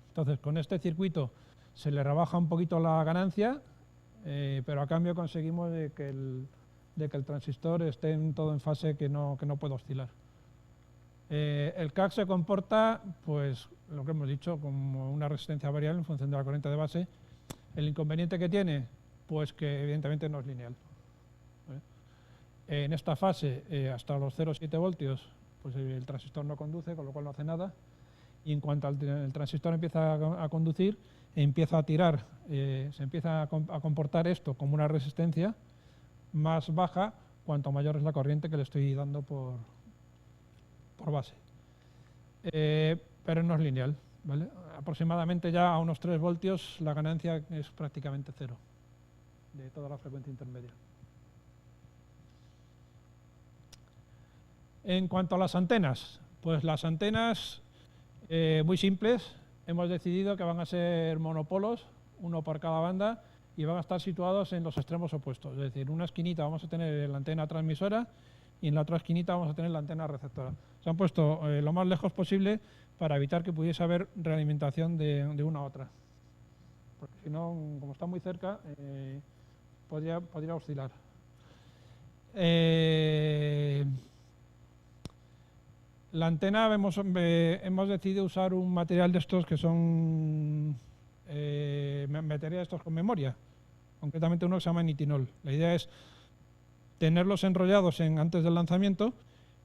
Entonces, con este circuito se le rebaja un poquito la ganancia, pero a cambio conseguimos de que el transistor esté todo en fase que no pueda oscilar. El CAG se comporta, pues, lo que hemos dicho, como una resistencia variable en función de la corriente de base. El inconveniente que tiene, pues que evidentemente no es lineal. En esta fase, hasta los 0,7 voltios, pues el transistor no conduce, con lo cual no hace nada. Y en cuanto el transistor empieza a conducir, empieza a tirar, se empieza a comportar esto como una resistencia más baja cuanto mayor es la corriente que le estoy dando por base. Pero no es lineal, ¿vale? Aproximadamente ya a unos 3 voltios la ganancia es prácticamente cero de toda la frecuencia intermedia. En cuanto a las antenas, pues las antenas muy simples, hemos decidido que van a ser monopolos, uno por cada banda, y van a estar situados en los extremos opuestos. Es decir, en una esquinita vamos a tener la antena transmisora y en la otra esquinita vamos a tener la antena receptora. Se han puesto lo más lejos posible para evitar que pudiese haber realimentación de una a otra. Porque si no, como está muy cerca, podría oscilar. La antena hemos decidido usar un material de estos que son materiales de estos con memoria, concretamente uno que se llama nitinol. La idea es tenerlos enrollados antes del lanzamiento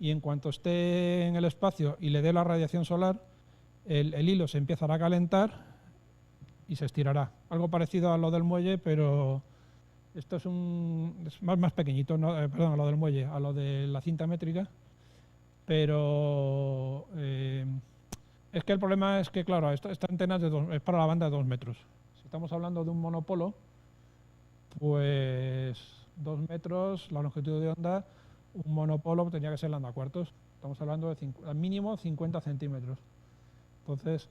y en cuanto esté en el espacio y le dé la radiación solar, el hilo se empezará a calentar y se estirará. Algo parecido a lo del muelle, pero esto es más pequeñito, ¿no? Perdón, a lo del muelle, a lo de la cinta métrica. Pero es que el problema es que, claro, esta antena es para la banda de 2 metros. Si estamos hablando de un monopolo, pues 2 metros, la longitud de onda, un monopolo tendría que ser la onda cuartos. Estamos hablando de al mínimo 50 centímetros. Entonces,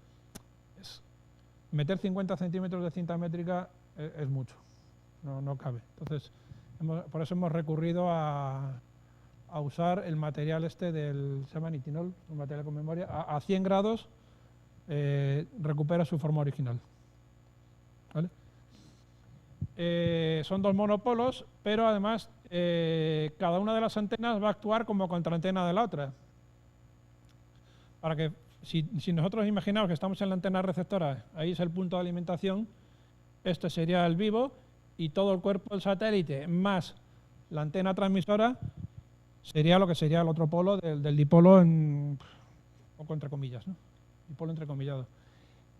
meter 50 centímetros de cinta métrica es mucho, no cabe. Entonces, por eso hemos recurrido a usar el material se llama nitinol, un material con memoria, a 100 grados recupera su forma original. ¿Vale? Son 2 monopolos, pero además cada una de las antenas va a actuar como contraantena de la otra. Para que, si nosotros imaginamos que estamos en la antena receptora, ahí es el punto de alimentación, este sería el vivo, y todo el cuerpo del satélite más la antena transmisora sería lo que sería el otro polo del dipolo, un poco entre comillas, ¿no? Dipolo entrecomillado.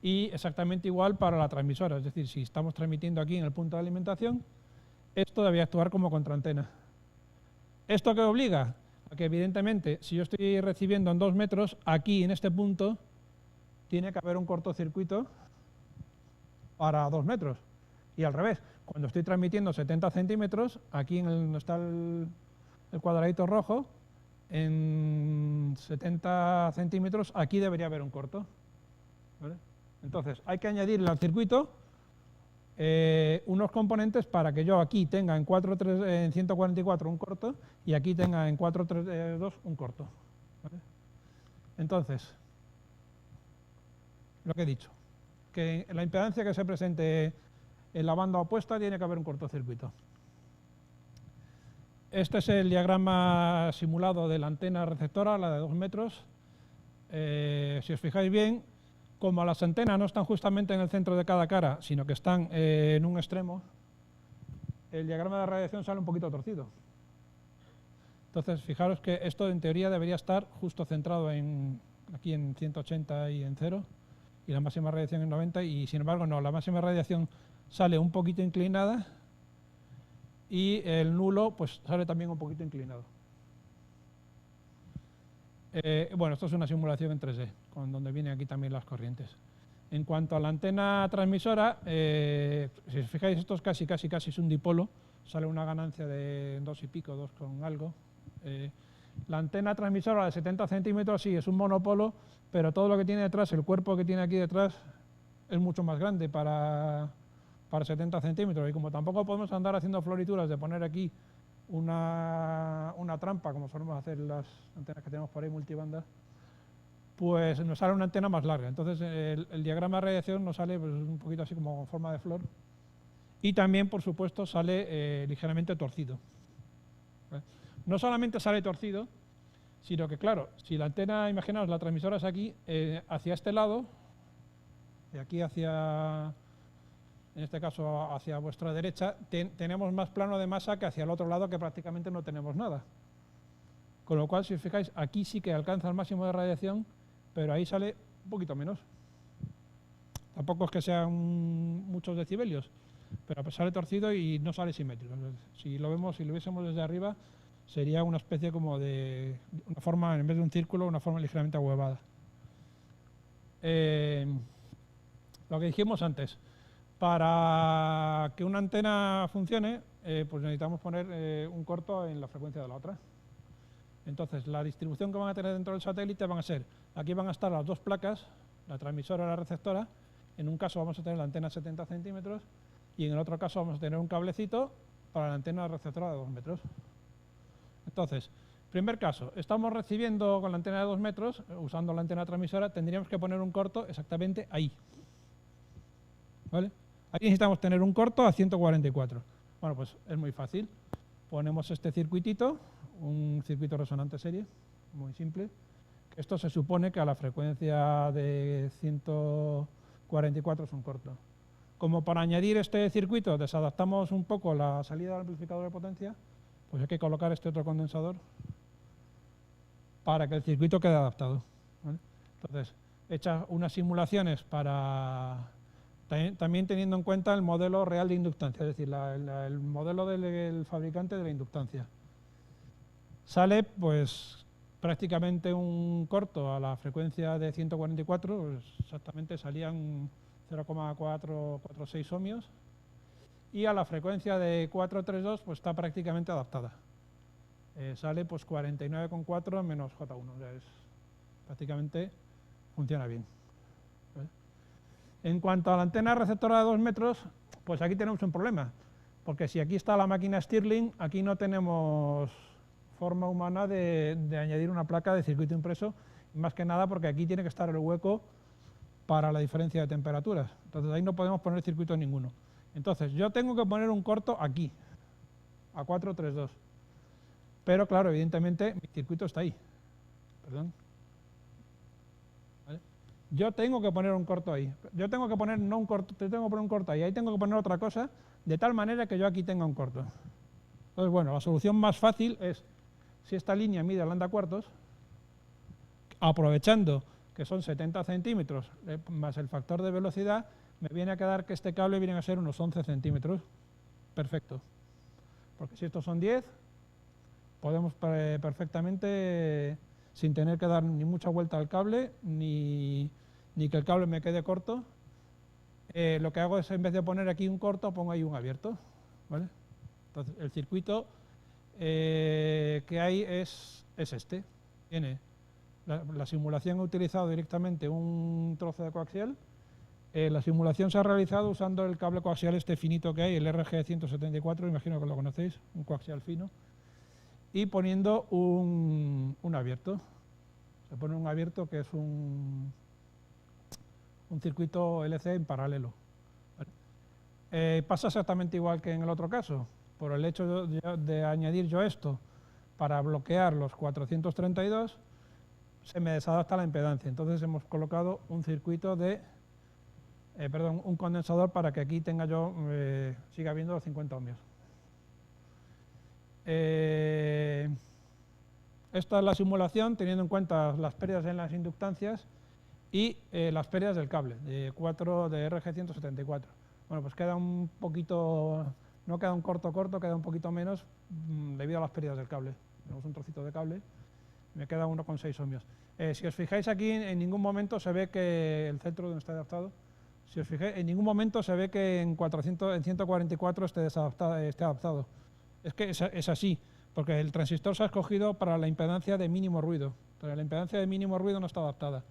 Y exactamente igual para la transmisora, es decir, si estamos transmitiendo aquí en el punto de alimentación, esto debería actuar como contraantena. ¿Esto qué obliga? A que evidentemente, si yo estoy recibiendo en 2 metros, aquí en este punto tiene que haber un cortocircuito para 2 metros. Y al revés, cuando estoy transmitiendo 70 centímetros, aquí donde está el cuadradito rojo, en 70 centímetros, aquí debería haber un corto. ¿Vale? Entonces, hay que añadirle al circuito unos componentes para que yo aquí tenga en 144 un corto y aquí tenga en 432 un corto. ¿Vale? Entonces, lo que he dicho, que la impedancia que se presente en la banda opuesta tiene que haber un cortocircuito. Este es el diagrama simulado de la antena receptora, la de 2 metros. Si os fijáis bien, como las antenas no están justamente en el centro de cada cara, sino que están en un extremo, el diagrama de radiación sale un poquito torcido. Entonces, fijaros que esto en teoría debería estar justo centrado aquí en 180 y en 0, y la máxima radiación en 90, y sin embargo no, la máxima radiación sale un poquito inclinada, y el nulo pues sale también un poquito inclinado. Bueno, esto es una simulación en 3D, donde vienen aquí también las corrientes. En cuanto a la antena transmisora, si os fijáis, esto es casi es un dipolo, sale una ganancia de 2 y pico, 2 con algo. La antena transmisora de 70 centímetros sí es un monopolo, pero todo lo que tiene detrás, el cuerpo que tiene aquí detrás, es mucho más grande para 70 centímetros. Y como tampoco podemos andar haciendo florituras de poner aquí una trampa, como solemos hacer las antenas que tenemos por ahí multibanda, pues nos sale una antena más larga. Entonces el diagrama de radiación nos sale pues, un poquito así como en forma de flor. Y también, por supuesto, sale ligeramente torcido. ¿Vale? No solamente sale torcido, sino que, claro, si la antena, imaginaos, la transmisora es aquí, hacia este lado, de aquí hacia en este caso hacia vuestra derecha, tenemos más plano de masa que hacia el otro lado, que prácticamente no tenemos nada. Con lo cual, si os fijáis, aquí sí que alcanza el máximo de radiación, pero ahí sale un poquito menos. Tampoco es que sean muchos decibelios, pero sale torcido y no sale simétrico. Si lo viésemos desde arriba, sería una especie como de una forma, en vez de un círculo, una forma ligeramente ahuevada. Lo que dijimos antes, para que una antena funcione, pues necesitamos poner un corto en la frecuencia de la otra. Entonces, la distribución que van a tener dentro del satélite van a ser, aquí van a estar las dos placas, la transmisora y la receptora. En un caso vamos a tener la antena 70 centímetros y en el otro caso vamos a tener un cablecito para la antena receptora de 2 metros. Entonces, primer caso, estamos recibiendo con la antena de 2 metros, usando la antena transmisora, tendríamos que poner un corto exactamente ahí. ¿Vale? Aquí necesitamos tener un corto a 144. Bueno, pues es muy fácil. Ponemos este circuitito, un circuito resonante serie, muy simple. Esto se supone que a la frecuencia de 144 es un corto. Como para añadir este circuito desadaptamos un poco la salida del amplificador de potencia, pues hay que colocar este otro condensador para que el circuito quede adaptado. ¿Vale? Entonces, hechas unas simulaciones para también teniendo en cuenta el modelo real de inductancia, es decir, el modelo del fabricante de la inductancia. Sale pues prácticamente un corto a la frecuencia de 144, pues exactamente salían 0,446 ohmios, y a la frecuencia de 432 pues está prácticamente adaptada. Sale pues 49,4 menos J1, o sea, prácticamente funciona bien. ¿Vale? En cuanto a la antena receptora de 2 metros, pues aquí tenemos un problema, porque si aquí está la máquina Stirling, aquí no tenemos forma humana de añadir una placa de circuito impreso, y más que nada porque aquí tiene que estar el hueco para la diferencia de temperaturas. Entonces ahí no podemos poner circuito ninguno. Entonces yo tengo que poner un corto aquí, a 432. Pero claro, evidentemente mi circuito está ahí. Perdón. ¿Vale? Yo tengo que poner un corto ahí. Yo tengo que poner, no un corto, tengo que poner un corto ahí. Ahí tengo que poner otra cosa, de tal manera que yo aquí tenga un corto. Entonces, bueno, la solución más fácil es, si esta línea mide lambda cuartos, aprovechando que son 70 centímetros más el factor de velocidad, me viene a quedar que este cable viene a ser unos 11 centímetros. Perfecto. Porque si estos son 10, podemos perfectamente, sin tener que dar ni mucha vuelta al cable, ni que el cable me quede corto, lo que hago es, en vez de poner aquí un corto, pongo ahí un abierto. ¿Vale? Entonces, el circuito que hay es este. Tiene la simulación ha utilizado directamente un trozo de coaxial. La simulación se ha realizado usando el cable coaxial este finito que hay, el RG174, imagino que lo conocéis, un coaxial fino, y poniendo un abierto. Se pone un abierto que es un circuito LC en paralelo. Pasa exactamente igual que en el otro caso. Por el hecho de añadir yo esto para bloquear los 432, se me desadapta la impedancia. Entonces hemos colocado un circuito un condensador para que aquí tenga yo, siga habiendo los 50 ohmios. Esta es la simulación teniendo en cuenta las pérdidas en las inductancias y las pérdidas del cable de RG174. Bueno, pues queda un poquito, no queda un corto, queda un poquito menos debido a las pérdidas del cable. Tenemos un trocito de cable, me queda 1,6 ohmios. Si os fijáis aquí, en ningún momento se ve que el centro donde está adaptado, si os fijáis, en ningún momento se ve que en 144 esté adaptado. Es que es así, porque el transistor se ha escogido para la impedancia de mínimo ruido. Pero la impedancia de mínimo ruido no está adaptada.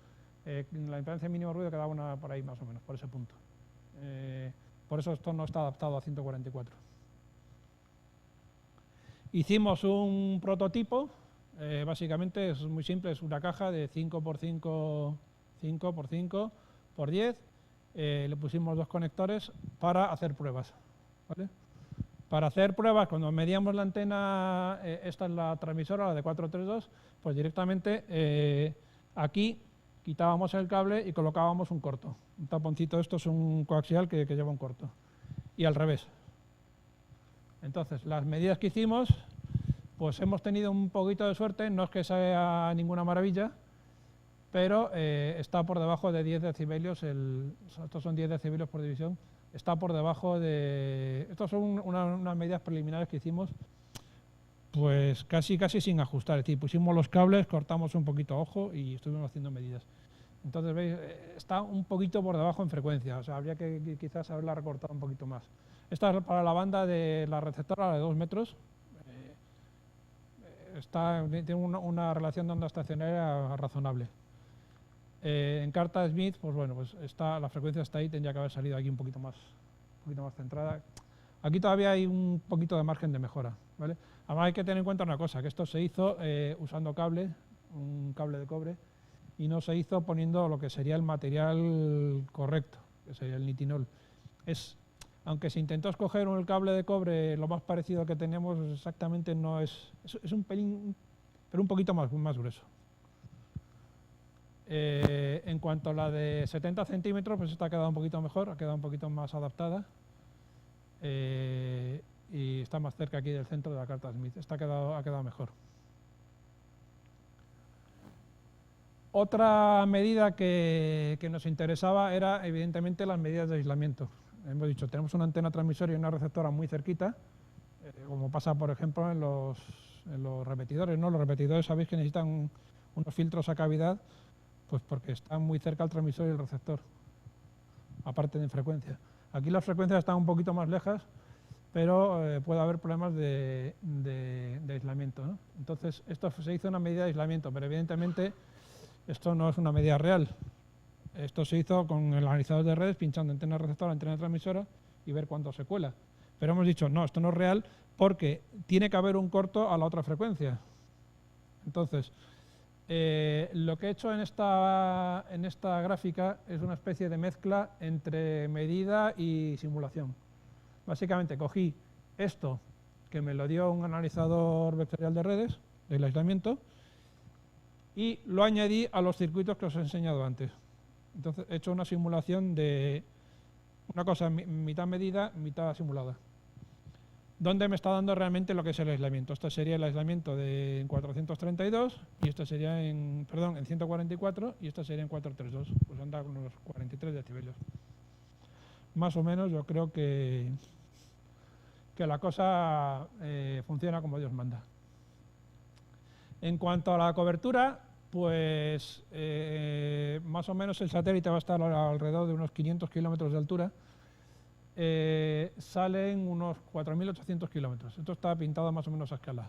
La impedancia de mínimo ruido quedaba una por ahí más o menos, por ese punto. Por eso esto no está adaptado a 144. Hicimos un prototipo, básicamente es muy simple, es una caja de 5x5 por 10, le pusimos 2 conectores para hacer pruebas. ¿Vale? Para hacer pruebas, cuando medíamos la antena, esta es la transmisora, la de 432, pues directamente aquí quitábamos el cable y colocábamos un corto. Un taponcito, esto es un coaxial que lleva un corto. y al revés. Entonces, las medidas que hicimos, pues hemos tenido un poquito de suerte, no es que sea ninguna maravilla, pero está por debajo de 10 decibelios, estos son 10 decibelios por división, está por debajo de... Estas son unas medidas preliminares que hicimos, pues casi sin ajustar, es decir, pusimos los cables, cortamos un poquito a ojo y estuvimos haciendo medidas. Entonces, veis, está un poquito por debajo en frecuencia, o sea, habría que quizás haberla recortado un poquito más. Esta es para la banda de la receptora, la de 2 metros, tiene una relación de onda estacionaria razonable. En carta Smith, pues bueno, pues la frecuencia está ahí, tendría que haber salido aquí un poquito más centrada. Aquí todavía hay un poquito de margen de mejora, ¿vale? Además hay que tener en cuenta una cosa, que esto se hizo usando un cable de cobre, y no se hizo poniendo lo que sería el material correcto, que sería el nitinol. Aunque se intentó escoger el cable de cobre lo más parecido que tenemos, exactamente no es un pelín, pero un poquito más grueso. En cuanto a la de 70 centímetros, pues esta ha quedado un poquito mejor, ha quedado un poquito más adaptada y está más cerca aquí del centro de la carta Smith. Esta ha quedado mejor. Otra medida que nos interesaba era, evidentemente, las medidas de aislamiento. Hemos dicho, tenemos una antena transmisora y una receptora muy cerquita, como pasa, por ejemplo, en los repetidores, ¿no? Los repetidores sabéis que necesitan unos filtros a cavidad, pues porque están muy cerca el transmisor y el receptor, aparte de frecuencia. Aquí las frecuencias están un poquito más lejas, pero puede haber problemas de aislamiento, ¿no? Entonces, esto se hizo una medida de aislamiento, pero evidentemente esto no es una medida real. Esto se hizo con el analizador de redes, pinchando antena receptora, antena transmisora y ver cuánto se cuela. Pero hemos dicho, no, esto no es real porque tiene que haber un corto a la otra frecuencia. Entonces, lo que he hecho en esta gráfica es una especie de mezcla entre medida y simulación. Básicamente cogí esto, que me lo dio un analizador vectorial de redes, del aislamiento, y lo añadí a los circuitos que os he enseñado antes. Entonces he hecho una simulación de una cosa mitad medida, mitad simulada, donde me está dando realmente lo que es el aislamiento. Este sería el aislamiento en 432 y este sería en 144 y este sería en 432, pues anda con unos 43 decibelios. Más o menos yo creo que la cosa funciona como Dios manda. En cuanto a la cobertura, pues más o menos el satélite va a estar alrededor de unos 500 kilómetros de altura. Salen unos 4.800 kilómetros. Esto está pintado más o menos a escala.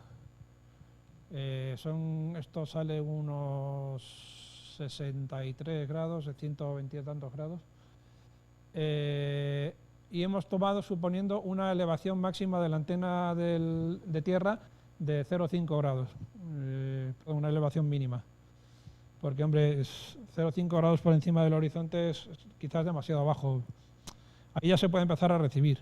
Esto sale unos 63 grados, 120 y tantos grados. Y hemos tomado, suponiendo, una elevación máxima de la antena de tierra de 0,5 grados, una elevación mínima. Porque, hombre, 0,5 grados por encima del horizonte es quizás demasiado bajo. Ahí ya se puede empezar a recibir.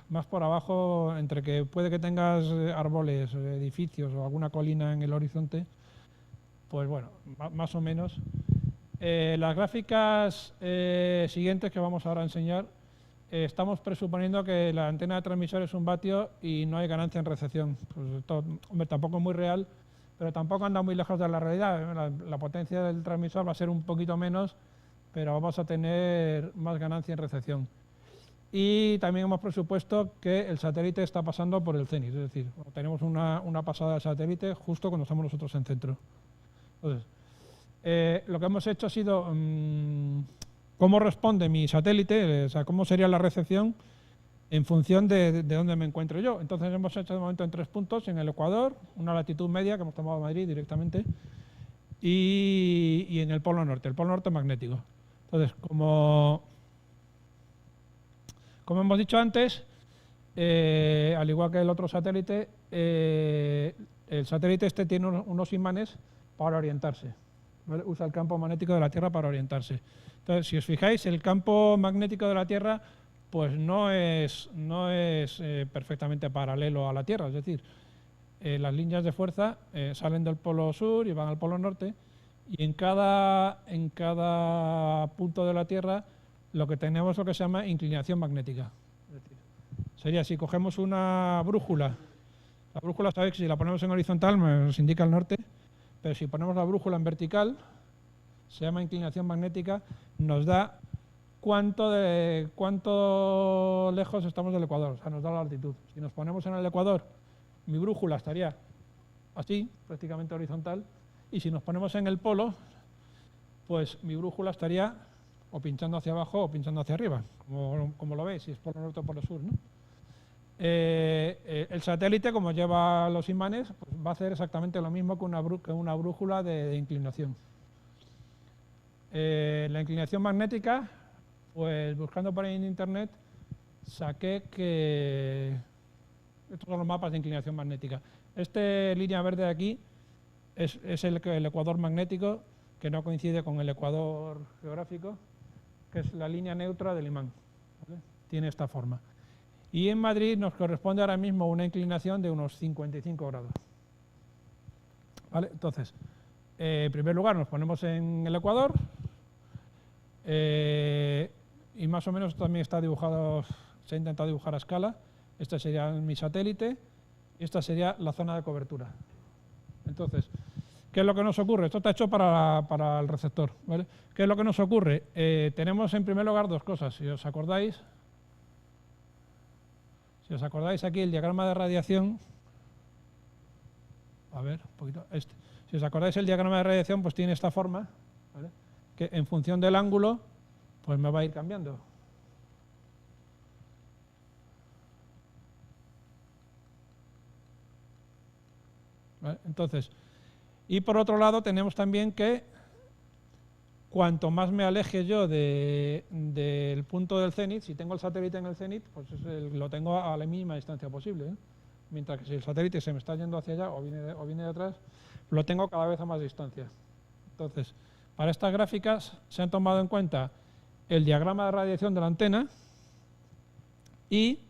Más por abajo, entre que puede que tengas árboles, edificios o alguna colina en el horizonte, pues bueno, más o menos. Las gráficas siguientes que vamos ahora a enseñar, estamos presuponiendo que la antena de transmisor es 1 vatio y no hay ganancia en recepción. Pues esto, hombre, tampoco es muy real, pero tampoco anda muy lejos de la realidad. La potencia del transmisor va a ser un poquito menos, pero vamos a tener más ganancia en recepción. Y también hemos presupuesto que el satélite está pasando por el cenit, es decir, tenemos una pasada del satélite justo cuando estamos nosotros en centro. Entonces, lo que hemos hecho ha sido cómo responde mi satélite, o sea, cómo sería la recepción en función de dónde me encuentro yo. Entonces hemos hecho de momento en 3 puntos, en el Ecuador, una latitud media que hemos tomado Madrid directamente, y en el polo norte magnético. Entonces, como hemos dicho antes, al igual que el otro satélite, el satélite este tiene unos imanes para orientarse, ¿vale? Usa el campo magnético de la Tierra para orientarse. Entonces, si os fijáis, el campo magnético de la Tierra pues no es perfectamente paralelo a la Tierra, es decir, las líneas de fuerza salen del polo sur y van al polo norte, y en cada punto de la Tierra lo que tenemos lo que se llama inclinación magnética. Es decir, sería si cogemos una brújula, la brújula sabéis que si la ponemos en horizontal nos indica el norte, pero si ponemos la brújula en vertical, se llama inclinación magnética, nos da cuánto lejos estamos del ecuador, o sea, nos da la altitud. Si nos ponemos en el ecuador, mi brújula estaría así, prácticamente horizontal, y si nos ponemos en el polo, pues mi brújula estaría o pinchando hacia abajo o pinchando hacia arriba, como lo veis, si es polo norte o polo sur, ¿no? El satélite, como lleva los imanes, pues va a hacer exactamente lo mismo que una brújula de inclinación. La inclinación magnética, pues buscando por ahí en internet, saqué que estos son los mapas de inclinación magnética. Esta línea verde de aquí es el ecuador magnético, que no coincide con el ecuador geográfico, que es la línea neutra del imán, ¿vale? Tiene esta forma. Y en Madrid nos corresponde ahora mismo una inclinación de unos 55 grados. ¿Vale? Entonces, en primer lugar nos ponemos en el ecuador, y más o menos también está dibujado, se ha intentado dibujar a escala. Este sería mi satélite y esta sería la zona de cobertura. Entonces, ¿qué es lo que nos ocurre? Esto está hecho para el receptor, ¿vale? ¿Qué es lo que nos ocurre? Tenemos en primer lugar dos cosas. Si os acordáis aquí el diagrama de radiación, a ver, un poquito, si os acordáis el diagrama de radiación, pues tiene esta forma, ¿vale? Que en función del ángulo, pues me va a ir cambiando. ¿Vale? Entonces, y por otro lado tenemos también que cuanto más me aleje yo del punto del cenit, si tengo el satélite en el cenit, pues lo tengo a la mínima distancia posible, ¿eh? Mientras que si el satélite se me está yendo hacia allá o viene de atrás, lo tengo cada vez a más distancia. Entonces, para estas gráficas se han tomado en cuenta el diagrama de radiación de la antena y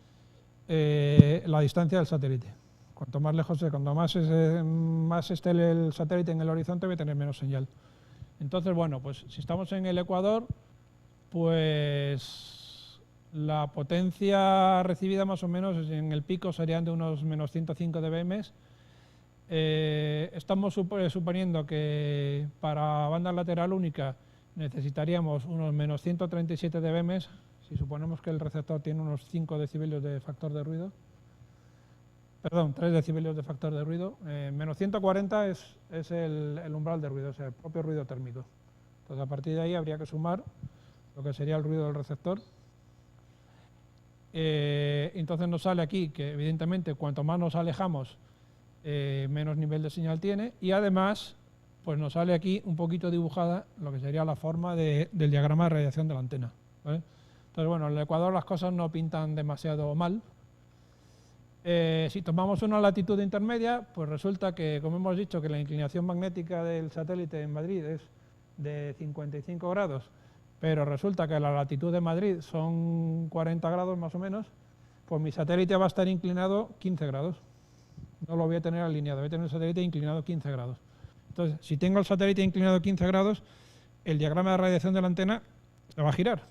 la distancia del satélite. Cuanto más lejos, cuanto más esté el satélite en el horizonte, voy a tener menos señal. Entonces, bueno, pues si estamos en el ecuador, pues la potencia recibida más o menos en el pico serían de unos menos 105 dBm. Estamos suponiendo que para banda lateral única necesitaríamos unos menos 137 dBm, si suponemos que el receptor tiene unos 5 decibelios de factor de ruido. Perdón, 3 decibelios de factor de ruido. Menos 140 es el umbral de ruido, o sea, el propio ruido térmico. Entonces, a partir de ahí habría que sumar lo que sería el ruido del receptor. Entonces nos sale aquí que, evidentemente, cuanto más nos alejamos, menos nivel de señal tiene. Y además, pues nos sale aquí un poquito dibujada lo que sería la forma del diagrama de radiación de la antena, ¿vale? Entonces, bueno, en el ecuador las cosas no pintan demasiado mal. Si tomamos una latitud intermedia, pues resulta que, como hemos dicho, que la inclinación magnética del satélite en Madrid es de 55 grados, pero resulta que la latitud de Madrid son 40 grados más o menos, pues mi satélite va a estar inclinado 15 grados. No lo voy a tener alineado, voy a tener el satélite inclinado 15 grados. Entonces, si tengo el satélite inclinado 15 grados, el diagrama de radiación de la antena se va a girar.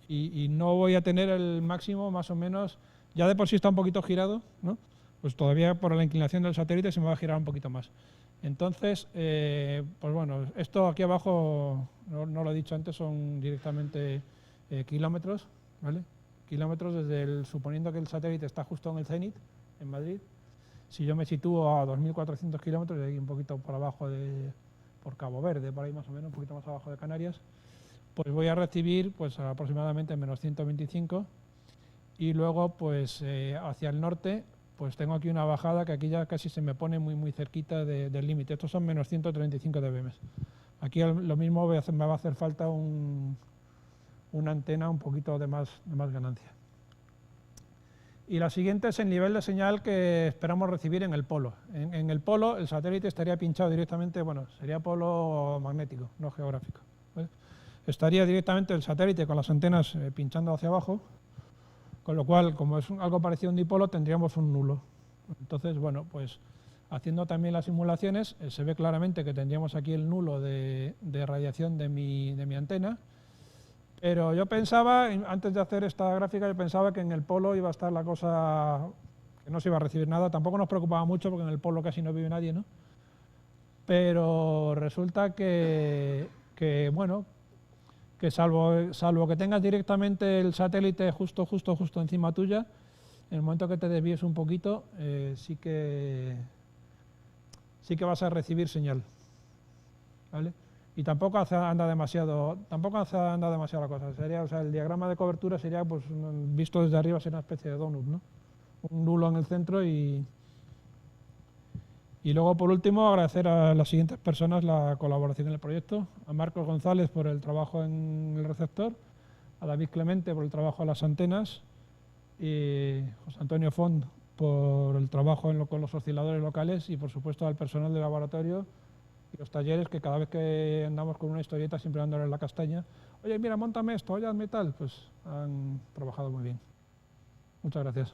Y no voy a tener el máximo más o menos. Ya de por sí está un poquito girado, ¿no? Pues todavía por la inclinación del satélite se me va a girar un poquito más. Entonces, pues bueno, esto aquí abajo, no lo he dicho antes, son directamente kilómetros, ¿vale? Kilómetros suponiendo que el satélite está justo en el cenit, en Madrid. Si yo me sitúo a 2.400 kilómetros, de ahí un poquito por abajo por Cabo Verde, por ahí más o menos, un poquito más abajo de Canarias, pues voy a recibir pues aproximadamente menos 125. Y luego, pues hacia el norte, pues tengo aquí una bajada que aquí ya casi se me pone muy cerquita del límite. Estos son menos 135 dBm. Aquí lo mismo me va a hacer falta una antena un poquito de más ganancia. Y la siguiente es el nivel de señal que esperamos recibir en el polo. En el polo el satélite estaría pinchado directamente, bueno, sería polo magnético, no geográfico, ¿vale? Estaría directamente el satélite con las antenas pinchando hacia abajo. Con lo cual, como es algo parecido a un dipolo, tendríamos un nulo. Entonces, bueno, pues haciendo también las simulaciones, se ve claramente que tendríamos aquí el nulo de radiación de mi antena, Pero yo pensaba, antes de hacer esta gráfica, yo pensaba que en el polo iba a estar la cosa, que no se iba a recibir nada. Tampoco nos preocupaba mucho porque en el polo casi no vive nadie, ¿no? Pero resulta bueno, que salvo que tengas directamente el satélite justo encima tuya, en el momento que te desvíes un poquito, sí que vas a recibir señal, ¿vale? Y tampoco anda demasiado la cosa. Sería, o sea, el diagrama de cobertura sería, pues, visto desde arriba, sería una especie de donut, ¿no? Un nulo en el centro y luego, por último, agradecer a las siguientes personas la colaboración en el proyecto: a Marcos González por el trabajo en el receptor, a David Clemente por el trabajo en las antenas, y José Antonio Font por el trabajo con los osciladores locales, y por supuesto al personal del laboratorio y los talleres, que cada vez que andamos con una historieta siempre dándole la castaña. Oye, mira, móntame esto, oye, hazme tal. Pues han trabajado muy bien. Muchas gracias.